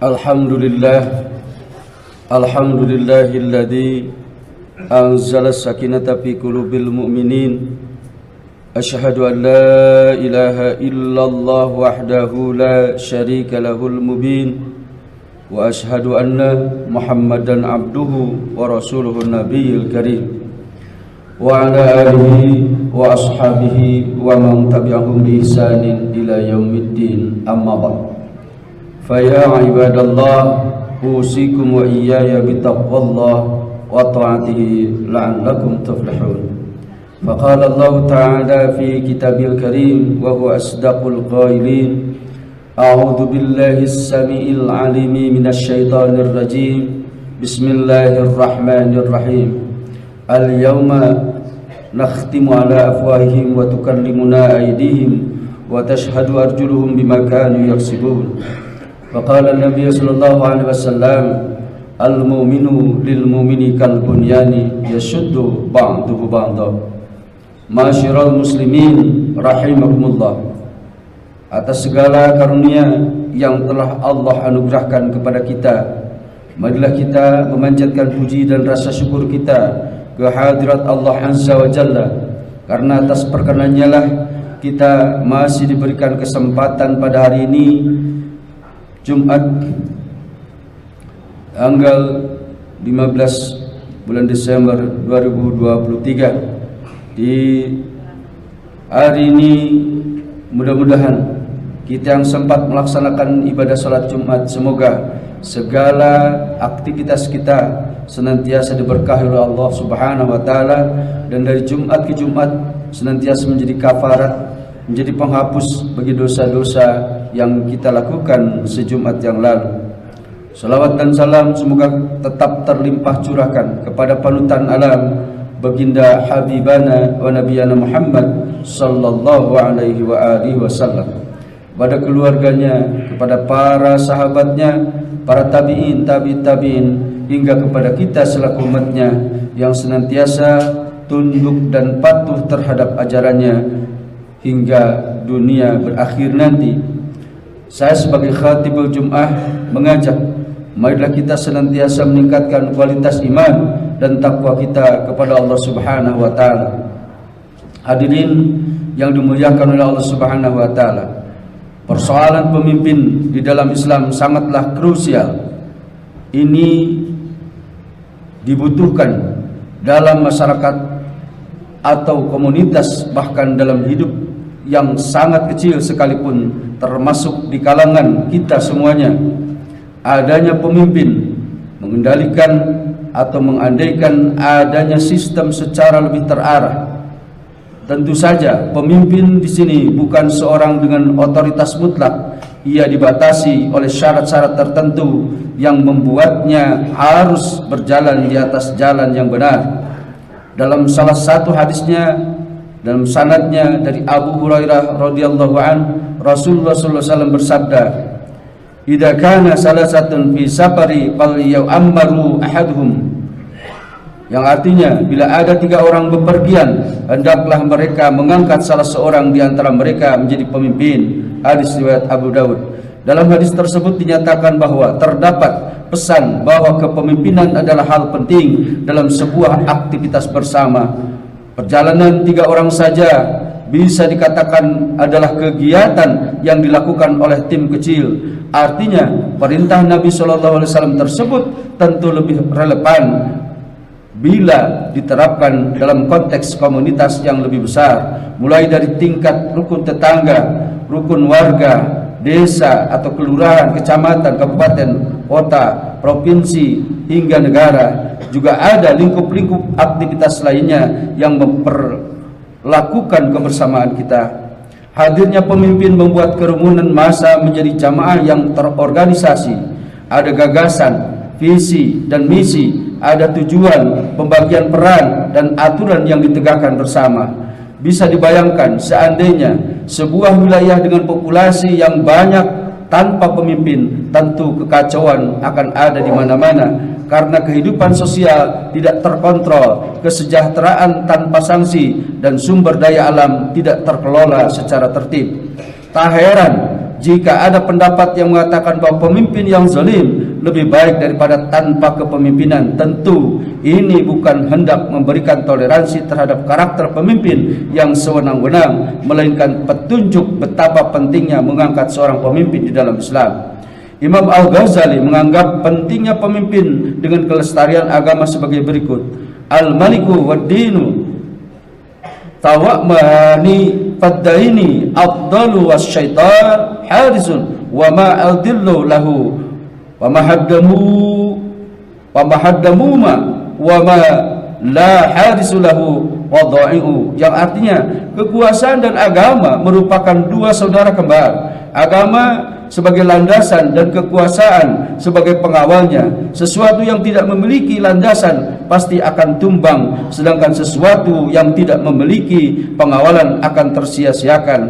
Alhamdulillah, alhamdulillahilladzi anzala sakinata fi qulubil mu'minin. Asyhadu an la ilaha illallah wahdahu la syarika lahul mubin. Wa asyhadu anna Muhammadan abduhu wa rasuluhun nabiyil karim. Wa ala alihi wa ashabihi wa man tabi'ahum bi ihsanin ila yaumiddin. Amma ba'd. Faya ibadallah, usikum wa iyaya bitaqwallah wa ta'atihi la'allakum tuflihun. Faqala Allah ta'ala fi kitabil karim wa huwa asdaqul qailin. A'udzu billahi as-sami'il 'alimi minasy syaithanir rajim. Bismillahirrahmanirrahim. Al-yawma nakhtimu ala afwahihim wa tukallimuna aydihim wa tashhadu arjuluhum bima kanu yaksibun. وقال النبي صلى الله عليه وسلم المؤمن للمؤمن كالبنيان يشد بعضه بعضا. Masyiral muslimin rahimakumullah. Atas segala karunia yang telah Allah anugerahkan kepada kita, marilah kita memanjatkan puji dan rasa syukur kita ke hadirat Allah Azza wa Jalla, karena atas perkenannya lah kita masih diberikan kesempatan pada hari ini, Jumat tanggal 15 bulan Desember 2023. Di hari ini mudah-mudahan kita yang sempat melaksanakan ibadah salat Jumat, semoga segala aktivitas kita senantiasa diberkahi oleh Allah Subhanahu wa taala, dan dari Jumat ke Jumat senantiasa menjadi kafarat, menjadi penghapus bagi dosa-dosa yang kita lakukan sejumat yang lalu. Salawat dan salam semoga tetap terlimpah curahkan kepada panutan alam, baginda habibana wa nabiyana Muhammad sallallahu alaihi wa alihi wasallam, kepada keluarganya, kepada para sahabatnya, para tabi'in, tabi'in, hingga kepada kita selaku umatnya yang senantiasa tunduk dan patuh terhadap ajarannya hingga dunia berakhir nanti. Saya sebagai khatibul Jum'ah mengajak, marilah kita senantiasa meningkatkan kualitas iman dan takwa kita kepada Allah Subhanahu wa taala. Hadirin yang dimuliakan oleh Allah Subhanahu wa taala, persoalan pemimpin di dalam Islam sangatlah krusial. Ini dibutuhkan dalam masyarakat atau komunitas, bahkan dalam hidup yang sangat kecil sekalipun, termasuk di kalangan kita semuanya. Adanya pemimpin mengendalikan atau mengandaikan adanya sistem secara lebih terarah. Tentu saja pemimpin di sini bukan seorang dengan otoritas mutlak. Ia dibatasi oleh syarat-syarat tertentu yang membuatnya harus berjalan di atas jalan yang benar. Dalam salah satu hadisnya, dalam sanadnya dari Abu Hurairah radhiyallahu an, Rasulullah sallallahu alaihi wasallam bersabda, "Idza kana salasatun fi safari falyammaru ahaduhum." Yang artinya, bila ada 3 orang bepergian, hendaklah mereka mengangkat salah seorang di antara mereka menjadi pemimpin. Hadis riwayat Abu Dawud. Dalam hadis tersebut dinyatakan bahwa terdapat pesan bahwa kepemimpinan adalah hal penting dalam sebuah aktivitas bersama. Perjalanan 3 orang saja bisa dikatakan adalah kegiatan yang dilakukan oleh tim kecil. Artinya perintah Nabi SAW tersebut tentu lebih relevan bila diterapkan dalam konteks komunitas yang lebih besar, mulai dari tingkat rukun tetangga, rukun warga, desa atau kelurahan, kecamatan, kabupaten, kota, provinsi, hingga negara. Juga ada lingkup-lingkup aktivitas lainnya yang memperlakukan kebersamaan kita. Hadirnya pemimpin membuat kerumunan massa menjadi jamaah yang terorganisasi. Ada gagasan, visi dan misi, ada tujuan, pembagian peran dan aturan yang ditegakkan bersama. Bisa dibayangkan seandainya sebuah wilayah dengan populasi yang banyak tanpa pemimpin, tentu kekacauan akan ada di mana-mana. Karena kehidupan sosial tidak terkontrol, kesejahteraan tanpa sanksi, dan sumber daya alam tidak terkelola secara tertib. Tak heran jika ada pendapat yang mengatakan bahwa pemimpin yang zalim lebih baik daripada tanpa kepemimpinan, tentu ini bukan hendak memberikan toleransi terhadap karakter pemimpin yang sewenang-wenang, melainkan petunjuk betapa pentingnya mengangkat seorang pemimpin di dalam Islam. Imam Al-Ghazali menganggap pentingnya pemimpin dengan kelestarian agama sebagai berikut: al-maliku wad-dinu tawamani faddaini afdalu wasyaitan harisun wa ma adillu lahu wa mahaddamu ma wa ma la harisu lahu wadha'i'u, yang artinya kekuasaan dan agama merupakan dua saudara kembar. Agama sebagai landasan dan kekuasaan sebagai pengawalnya. Sesuatu yang tidak memiliki landasan pasti akan tumbang, sedangkan sesuatu yang tidak memiliki pengawalan akan tersia-siakan.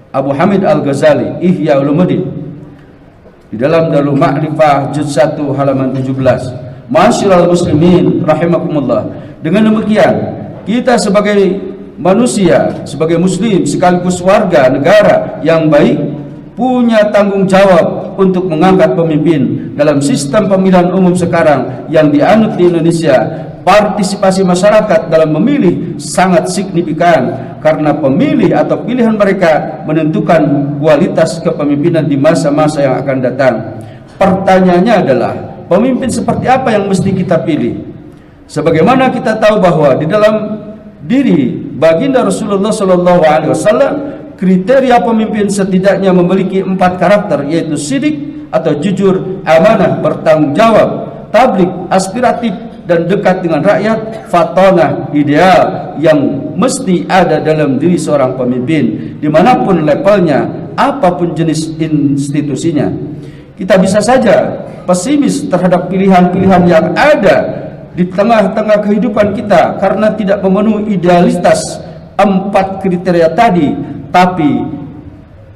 Abu Hamid Al-Ghazali, Ihya Ulumuddin, di dalam Darul Ma'rifah juz 1 halaman 17. Ma'asyiral muslimin rahimakumullah. Dengan demikian, kita sebagai manusia, sebagai muslim sekaligus warga negara yang baik, punya tanggung jawab untuk mengangkat pemimpin. Dalam sistem pemilihan umum sekarang yang dianut di Indonesia, partisipasi masyarakat dalam memilih sangat signifikan, karena pemilih atau pilihan mereka menentukan kualitas kepemimpinan di masa-masa yang akan datang. Pertanyaannya adalah, pemimpin seperti apa yang mesti kita pilih? Sebagaimana kita tahu bahwa di dalam diri baginda Rasulullah SAW, kriteria pemimpin setidaknya memiliki 4 karakter, yaitu sidik atau jujur, amanah, bertanggung jawab, tabligh, aspiratif, dan dekat dengan rakyat, fatonah, ideal yang mesti ada dalam diri seorang pemimpin, dimanapun levelnya, apapun jenis institusinya. Kita bisa saja pesimis terhadap pilihan-pilihan yang ada di tengah-tengah kehidupan kita karena tidak memenuhi idealitas 4 kriteria tadi. Tapi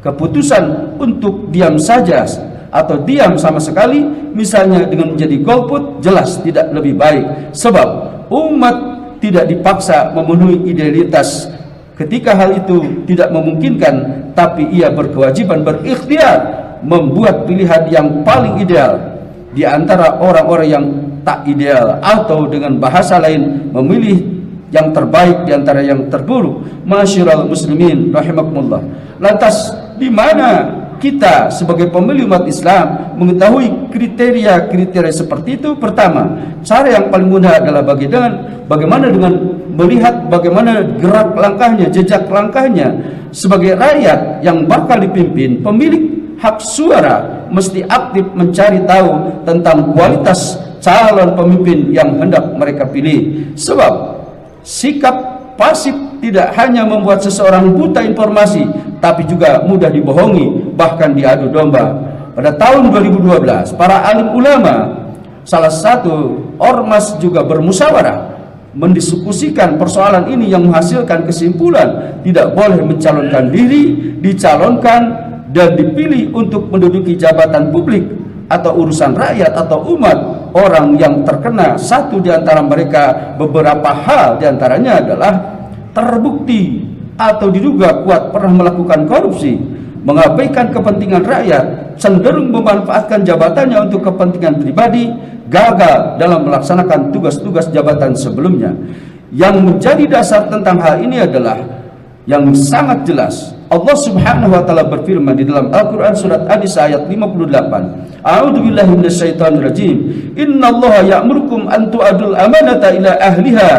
keputusan untuk diam saja atau diam sama sekali, misalnya dengan menjadi golput, jelas tidak lebih baik. Sebab umat tidak dipaksa memenuhi idealitas ketika hal itu tidak memungkinkan, tapi ia berkewajiban berikhtiar membuat pilihan yang paling ideal di antara orang-orang yang tak ideal, atau dengan bahasa lain, memilih yang terbaik di antara yang terburuk. Ma'asyiral muslimin rahimakumullah. Lantas di mana kita sebagai pemilih umat Islam mengetahui kriteria-kriteria seperti itu? Pertama, cara yang paling mudah adalah bagaimana dengan melihat bagaimana gerak langkahnya, jejak langkahnya. Sebagai rakyat yang bakal dipimpin, pemilik hak suara mesti aktif mencari tahu tentang kualitas calon pemimpin yang hendak mereka pilih. Sebab sikap pasif tidak hanya membuat seseorang buta informasi, tapi juga mudah dibohongi, bahkan diadu domba. Pada tahun 2012, para alim ulama, salah satu ormas juga bermusyawarah mendiskusikan persoalan ini yang menghasilkan kesimpulan tidak boleh mencalonkan diri, dicalonkan dan dipilih untuk menduduki jabatan publik atau urusan rakyat atau umat orang yang terkena. Satu di antara mereka, beberapa hal di antaranya adalah terbukti atau diduga kuat pernah melakukan korupsi, mengabaikan kepentingan rakyat, cenderung memanfaatkan jabatannya untuk kepentingan pribadi, gagal dalam melaksanakan tugas-tugas jabatan sebelumnya. Yang menjadi dasar tentang hal ini adalah yang sangat jelas. Allah Subhanahu wa taala berfirman di dalam Al-Qur'an surat An-Nisa ayat 58. A'udzubillahi minasyaitonirrajim. Innallaha ya'murukum an tu'adul amanata ila ahliha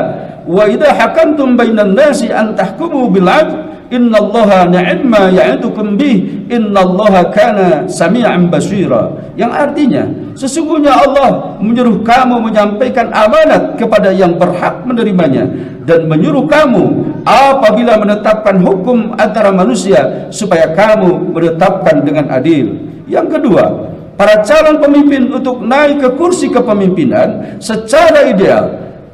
wa idza hakamtum bainan nasi an tahkumu bil 'adl innallaha ni'ma ya'idukum bih innallaha kana sami'an basira. Yang artinya, sesungguhnya Allah menyuruh kamu menyampaikan amanat kepada yang berhak menerimanya dan menyuruh kamu apabila menetapkan hukum antara manusia supaya kamu menetapkan dengan adil. Yang kedua, para calon pemimpin untuk naik ke kursi kepemimpinan secara ideal,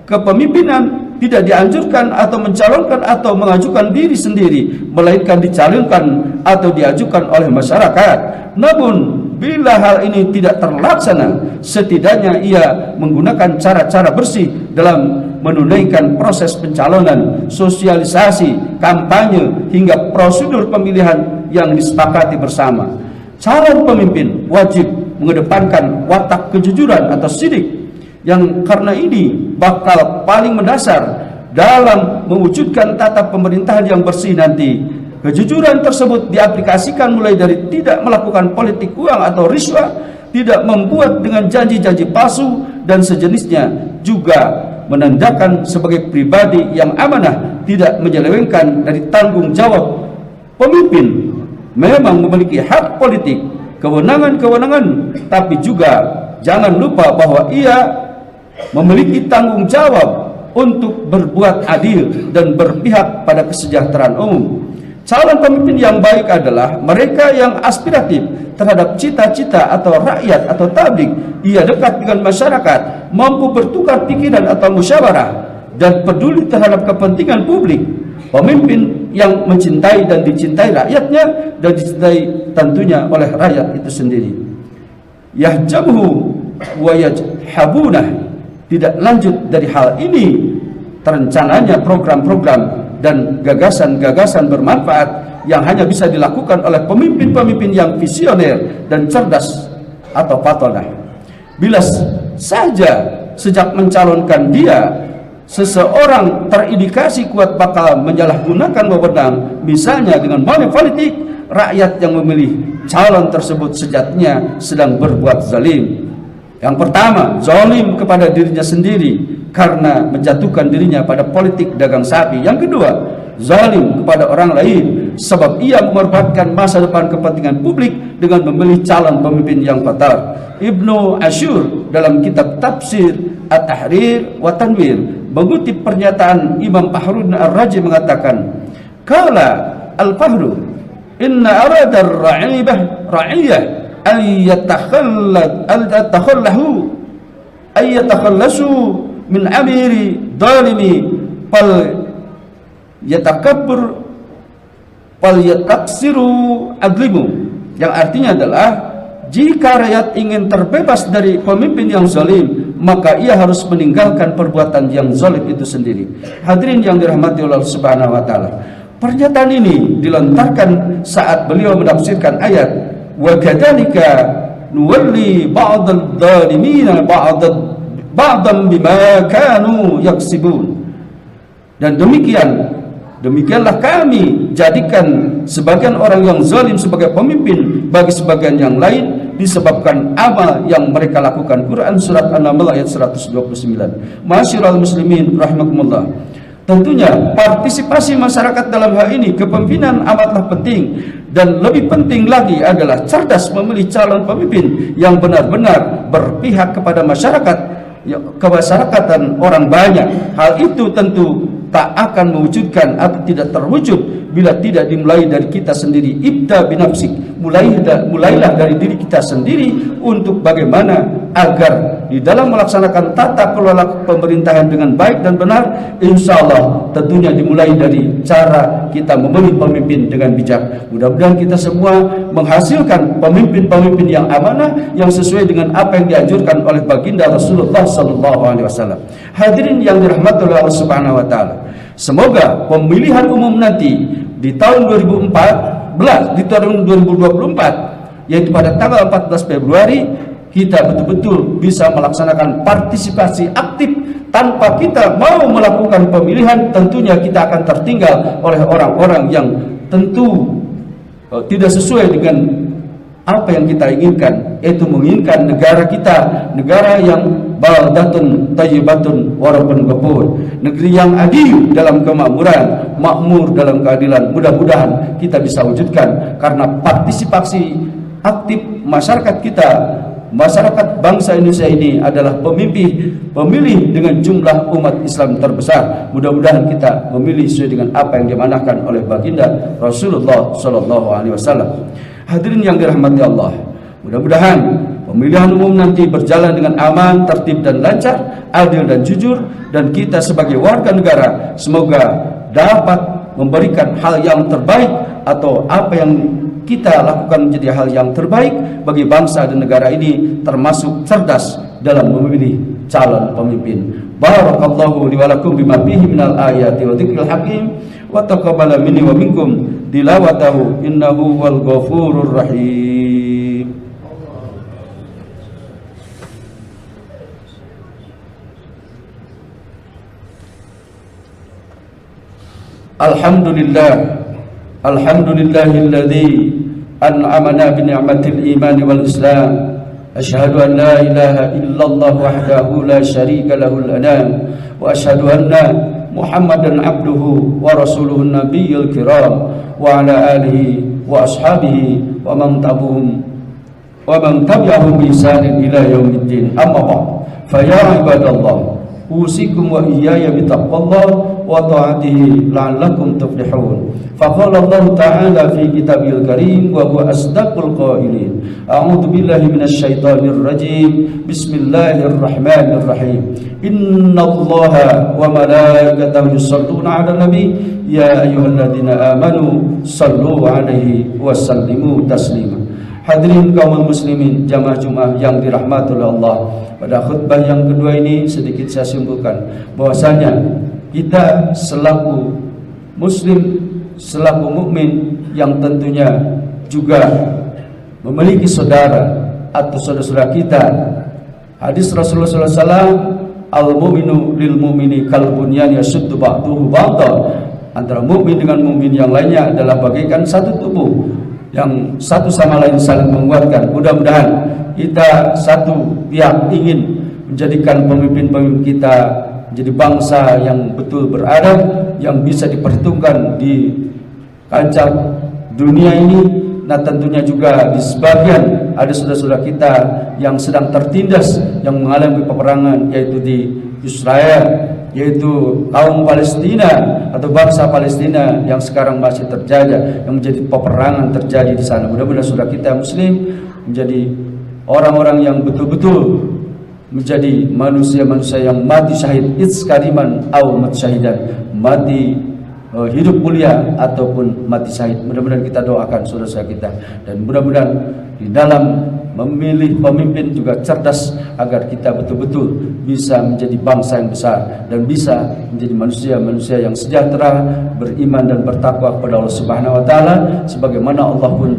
kepemimpinan tidak dianjurkan atau mencalonkan atau mengajukan diri sendiri, melainkan dicalonkan atau diajukan oleh masyarakat. Namun bila hal ini tidak terlaksana, setidaknya ia menggunakan cara-cara bersih dalam menunaikan proses pencalonan, sosialisasi, kampanye, hingga prosedur pemilihan yang disepakati bersama. calon pemimpin wajib mengedepankan watak kejujuran atau sidik, yang karena ini bakal paling mendasar dalam mewujudkan tata pemerintahan yang bersih nanti. Kejujuran tersebut diaplikasikan mulai dari tidak melakukan politik uang atau riswah, tidak membuat dengan janji-janji palsu dan sejenisnya, juga menandakan sebagai pribadi yang amanah, tidak menyelewengkan dari tanggung jawab. Pemimpin memang memiliki hak politik, kewenangan-kewenangan, tapi juga jangan lupa bahwa ia memiliki tanggung jawab untuk berbuat adil dan berpihak pada kesejahteraan umum. Calon pemimpin yang baik adalah mereka yang aspiratif terhadap cita-cita atau rakyat atau tabligh. Ia dekat dengan masyarakat, mampu bertukar pikiran atau musyawarah, dan peduli terhadap kepentingan publik. Pemimpin yang mencintai dan dicintai rakyatnya, dan dicintai tentunya oleh rakyat itu sendiri. Yahjabuhu wa yajhabunah. Tidak lanjut dari hal ini terencananya program-program dan gagasan-gagasan bermanfaat yang hanya bisa dilakukan oleh pemimpin-pemimpin yang visioner dan cerdas atau fatonah. Bila saja sejak mencalonkan dia, seseorang terindikasi kuat bakal menyalahgunakan wewenang, misalnya dengan money politik, rakyat yang memilih calon tersebut sejatinya sedang berbuat zalim. Yang pertama, zalim kepada dirinya sendiri karena menjatuhkan dirinya pada politik dagang sapi. Yang kedua, zalim kepada orang lain sebab ia mengorbankan masa depan kepentingan publik dengan memilih calon pemimpin yang fatal. Ibnu Ashur dalam kitab Tafsir At-Tahrir wa Tanwir mengutip pernyataan Imam Fahrun Ar-Razi mengatakan, "Qala al-Fahru inna arada ar-ra'iyah ayyatakhallasu min amiri dalimi fal yatakabbur fal yataksiru adlimu." Yang artinya adalah, jika rakyat ingin terbebas dari pemimpin yang zalim, maka ia harus meninggalkan perbuatan yang zalim itu sendiri. Hadirin yang dirahmati Allah Subhanahu wa taala, pernyataan ini dilontarkan saat beliau menafsirkan ayat wa kadzalika nuwalli ba'dal dhalimina ba'dan bima kanu yaksibun. Dan demikianlah kami jadikan sebagian orang yang zalim sebagai pemimpin bagi sebagian yang lain disebabkan amal yang mereka lakukan. Quran surat An-Naml ayat 129. Masyiral muslimin rahimakumullah. Tentunya partisipasi masyarakat dalam hal ini kepemimpinan amatlah penting, dan lebih penting lagi adalah cerdas memilih calon pemimpin yang benar-benar berpihak kepada masyarakat, kemasyarakatan orang banyak. Hal itu tentu tak akan mewujudkan atau tidak terwujud bila tidak dimulai dari kita sendiri. Ibda binafsik, mulailah dari diri kita sendiri untuk bagaimana agar di dalam melaksanakan tata kelola pemerintahan dengan baik dan benar, insya Allah tentunya dimulai dari cara kita memilih pemimpin dengan bijak. Mudah-mudahan kita semua menghasilkan pemimpin-pemimpin yang amanah, yang sesuai dengan apa yang dianjurkan oleh baginda Rasulullah SAW. Hadirin yang dirahmati oleh Allah Subhanahu wa taala, semoga pemilihan umum nanti di tahun 2024, yaitu pada tanggal 14 Februari, kita betul-betul bisa melaksanakan partisipasi aktif. Tanpa kita mau melakukan pemilihan, tentunya kita akan tertinggal oleh orang-orang yang tentu tidak sesuai dengan apa yang kita inginkan, yaitu menginginkan negara kita, negara yang baldatun thayyibatun wa rabbun ghafur, negeri yang adil dalam kemakmuran, makmur dalam keadilan. Mudah-mudahan kita bisa wujudkan karena partisipasi aktif masyarakat kita. Masyarakat bangsa Indonesia ini adalah pemilih dengan jumlah umat Islam terbesar. Mudah-mudahan kita memilih sesuai dengan apa yang diamanahkan oleh baginda Rasulullah SAW. Hadirin yang dirahmati Allah, mudah-mudahan pemilihan umum nanti berjalan dengan aman, tertib dan lancar, adil dan jujur, dan kita sebagai warga negara semoga dapat memberikan hal yang terbaik, atau apa yang kita lakukan menjadi hal yang terbaik bagi bangsa dan negara ini, termasuk cerdas dalam memilih calon pemimpin. Barakallahu li wa lakum bima fihi minal ayati wa dzikril hakim, wa taqabbala minni wa minkum tilawatahu innahu wal ghafurur rahim. Alhamdulillahilladzi an'amana bi ni'matil iman wal islam. Asyhadu an la ilaha illallah wahdahu la syarika lahul anam wa asyhadu anna Muhammadan abduhu wa rasuluhu nabiyul kiram wa ala alihi wa ashabihi wa man tabi'ahum bi ihsanin ila yaumiddin. Amma ba'd. Fa ya ibadallah, usikum wa iyaya bi taqwallah wa ta'atihi la'allakum tuflihun. Faqala Allah Ta'ala fi kitabil karim wa huwa asdaqul qailin. A'udzu billahi minasy syaithanir rajim. Bismillahirrahmanirrahim. Innallaha wa malaikatahu yusholluna 'alan nabi ya ayyuhalladzina amanu shallu 'alaihi wa sallimu taslima. Hadirin kaum muslimin jamaah Jumat yang dirahmati oleh Allah, pada khutbah yang kedua ini sedikit saya simpulkan bahwasanya kita selaku muslim, selaku mukmin yang tentunya juga memiliki saudara atau saudara-saudara kita. Hadis Rasulullah SAW, al-mu'minu lil mu'mini kal bunyan yashuddu ba'duhu ba'dha. Antara mukmin dengan mukmin yang lainnya adalah bagaikan satu tubuh yang satu sama lain saling menguatkan. Mudah-mudahan kita satu pihak ingin menjadikan pemimpin-pemimpin kita menjadi bangsa yang betul beradab, yang bisa diperhitungkan di kancah dunia ini. Nah tentunya juga di sebagian ada saudara-saudara kita yang sedang tertindas, yang mengalami peperangan, yaitu di Israel, yaitu kaum Palestina atau bangsa Palestina yang sekarang masih terjadi, yang menjadi peperangan terjadi di sana. Mudah-mudahan saudara kita muslim menjadi orang-orang yang betul-betul menjadi manusia-manusia yang mati syahid, iskariman au mat syahidan, mati hidup mulia ataupun mati syahid. Mudah-mudahan kita doakan saudara-saudara kita, dan mudah-mudahan di dalam memilih pemimpin juga cerdas agar kita betul-betul bisa menjadi bangsa yang besar dan bisa menjadi manusia-manusia yang sejahtera, beriman dan bertakwa kepada Allah Subhanahu wa taala, sebagaimana Allah pun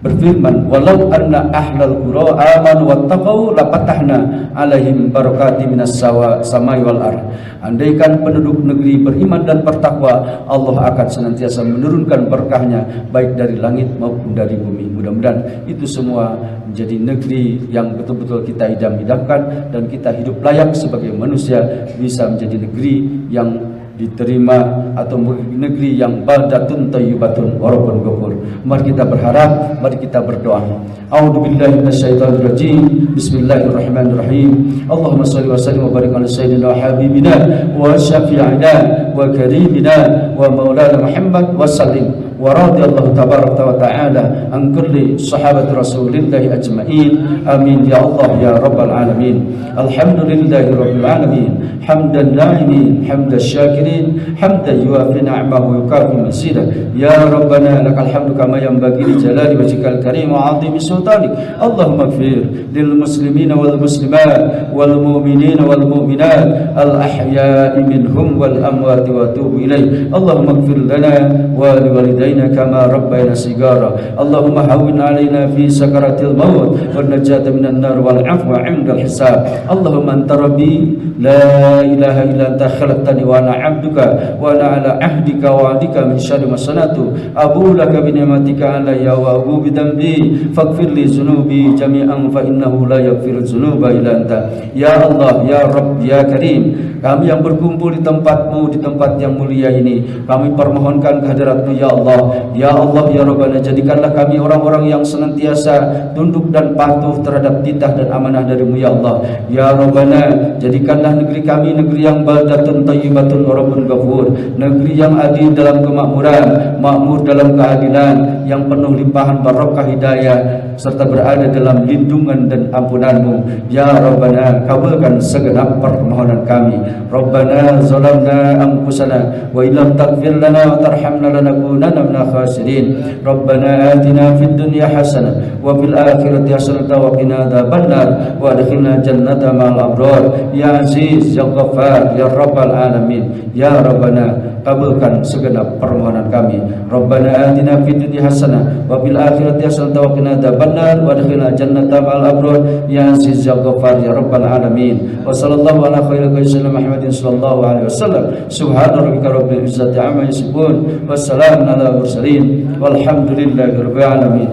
berfirman, walau anna ahlal qura amanu wattaqau lapatahna alaihim barakati minas samai wal ardh. Andaikan penduduk negeri beriman dan bertakwa, Allah akan senantiasa menurunkan berkahnya baik dari langit maupun dari bumi. Mudah-mudahan itu semua menjadi negeri yang betul-betul kita idam-idamkan dan kita hidup layak sebagai manusia, bisa menjadi negeri yang diterima atau negeri yang baldatun thayyibatun wa rabbun ghafur. Mari kita berharap, mari kita berdoa. A'udzubillahi minasyaitonir rajim. Bismillahirrahmanirrahim. Allahumma shalli wa sallim wa barik ala sayyidina wa habibina wa syafi'ina wa karimina wa maulana Muhammad wa sallim. Wa radiyallahu tabaraka wa ta'ala an kulli sahabati rasulillahi ajma'in. Amin ya Allah ya rabbal alamin. Alhamdulillahi rabbil alamin. Hamdan na'imin, hamdan syakirin, hamdan yuafi ni'amahu wa yukafi mazida. Ya Rabbana lakal hamdu kama yanbaghi li jalali wajhikal karim wa 'azimi sultanik. Allahumma ighfir lil muslimina wal muslimat wal mu'minina wal mu'minat al ahya'i minhum wal amwati wa tubu ilaih. Allahumma ighfir lana wa liwalidayna kama rabbayana sigara. Allahumma hawwin 'alaina fi sakaratil maut wan najata minan nar wal 'afwa 'indal hisab. Allahumma anta rabbi la ilaha illa anta khalaqtani wa ana 'abduka wa ana 'ala ahdika wa 'adika min syarri ma sanatu. Abu laka bi ni'matika alayya wa abu bi dhanbi faghfir li dhunubi jami'an fa innahu la yaghfiru dzunuba illa anta. Ya Allah, ya Rabb, ya Karim, kami yang berkumpul di tempat-Mu, di tempat yang mulia ini, kami permohonkan kehadirat-Mu ya Allah. Ya Allah, ya Rabbana, jadikanlah kami orang-orang yang senantiasa tunduk dan patuh terhadap titah dan amanah dari-Mu ya Allah. Ya Rabbana, jadikanlah negeri kami negeri yang baldatun thayyibatun wa rabbun ghafur, negeri yang adil dalam kemakmuran, makmur dalam keadilan, yang penuh limpahan barokah hidayah serta berada dalam lindungan dan ampunan-Mu. Ya Rabbana, kabulkan segenap permohonan kami. Rabbana zalamna anfusana wa illam taghfir lana wa tarhamna lanakunanna minal khasirin. Rabbana atina fid dunya hasanah wa fil akhirati hasanah wa qina adzabannar wa adkhilna jannata ma'al abrar. Ya Aziz, Ya Ghaffar, Ya Rabbal alamin. Ya Rabbana, kabulkan segenap permohonan kami. Rabbana atina fid dunya hasanah wa fil akhirati hasanah wa qina adzabannar wa adkhilna jannata ma'al abrar. Ya Aziz, Ya Ghaffar, Ya Rabbal alamin. Wa sallallahu ala khairil khalqi Muhammadin sallallahu alaihi wasallam. Subhana rabbika rabbil izzati amma yasifun wa salamun ala mursalin walhamdulillahi rabbil alamin.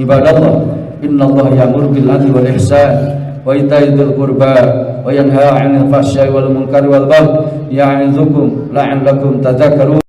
Ibadallah, innallaha ya'muru bil 'adli wal ihsan wa ita'i dzil qurba wa yanha 'anil fahsya'i wal munkari wal baghi ya'izukum la'allakum tadhakkarun.